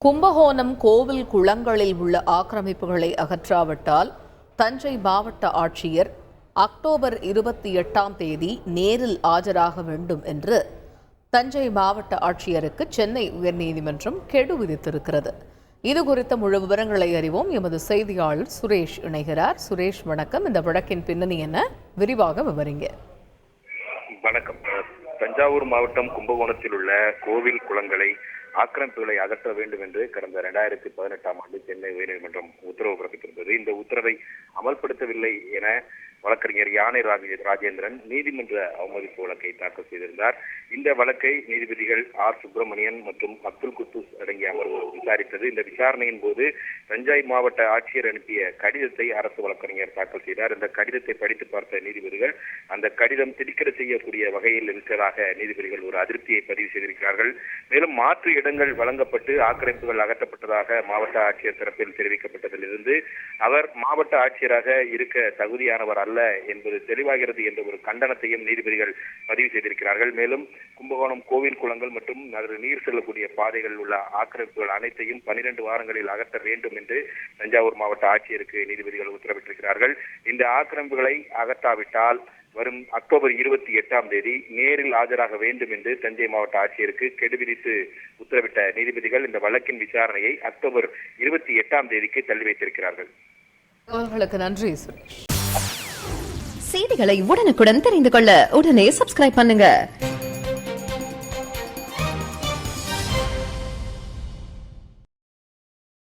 கும்பகோணம் கோவில் குளங்களில் உள்ள ஆக்கிரமிப்புகளை அகற்றாவிட்டால் தஞ்சை மாவட்ட ஆட்சியர் அக்டோபர் 28 நேரில் ஆஜராக வேண்டும் என்று தஞ்சை மாவட்ட ஆட்சியருக்கு சென்னை உயர்நீதிமன்றம் கெடு விதித்திருக்கிறது. இதுகுறித்த முழு விவரங்களை அறிவோம். எமது செய்தியாளர் சுரேஷ் இணைகிறார். சுரேஷ், வணக்கம். இந்த வழக்கின் பின்னணி என்ன, விரிவாக விவரிங்க. வணக்கம். தஞ்சாவூர் மாவட்டம் கும்பகோணத்தில் உள்ள கோவில் குளங்களை ஆக்கிரமிப்புகளை அகற்ற வேண்டும் என்று கடந்த 2018 ஆண்டு சென்னை உயர்நீதிமன்றம் உத்தரவு பிறப்பித்திருந்தது. இந்த உத்தரவை அமல்படுத்தவில்லை என வழக்கறிஞர் யானை ராஜேந்திரன் நீதிமன்ற அவமதிப்பு வழக்கை தாக்கல் செய்திருந்தார். இந்த வழக்கை நீதிபதிகள் ஆர் சுப்பிரமணியன் மற்றும் அப்துல் குத்தூஸ் அடங்கிய அமர்வு விசாரித்தது. இந்த விசாரணையின் போது தஞ்சை மாவட்ட ஆட்சியர் அனுப்பிய கடிதத்தை அரசு வழக்கறிஞர் தாக்கல் செய்தார். இந்த கடிதத்தை படித்து பார்த்த நீதிபதிகள் அந்த கடிதம் திடுக்கிட செய்யக்கூடிய வகையில் இருக்கிறதாக நீதிபதிகள் ஒரு அதிருப்தியை பதிவு செய்திருக்கிறார்கள். மேலும் மாற்று இடங்கள் வழங்கப்பட்டு ஆக்கிரமிப்புகள் அகற்றப்பட்டதாக மாவட்ட ஆட்சியர் தரப்பில் தெரிவிக்கப்பட்டதிலிருந்து அவர் மாவட்ட ஆட்சியராக இருக்க தகுதியானவர் அல்ல என்பது தெளிவாகிறது என்ற ஒரு கண்டனத்தையும் நீதிபதிகள் பதிவு செய்திருக்கிறார்கள். மேலும் கும்பகோணம் கோவில் குளங்கள் மற்றும் அதில் நீர் செல்லக்கூடிய பாதைகளில் உள்ள ஆக்கிரமிப்புகள் அனைத்தையும் 12 வாரங்களில் அகற்ற வேண்டும் என்று தஞ்சாவூர் மாவட்ட ஆட்சியருக்கு நீதிபதிகள் உத்தரவிட்டிருக்கிறார்கள். இந்த ஆக்கிரமிப்புகளை அகற்றாவிட்டால் வரும் அக்டோபர் 28 நேரில் ஆஜராக வேண்டும் என்று தஞ்சை மாவட்ட ஆட்சியருக்கு கெடு விதித்து உத்தரவிட்ட நீதிபதிகள் இந்த வழக்கின் விசாரணையை அக்டோபர் 28 தள்ளி வைத்திருக்கிறார்கள். நன்றி சுரேஷ். செய்திகளை உடனுக்குடன் தெரிந்து கொள்ள உடனே சப்ஸ்கிரைப் பண்ணுங்க.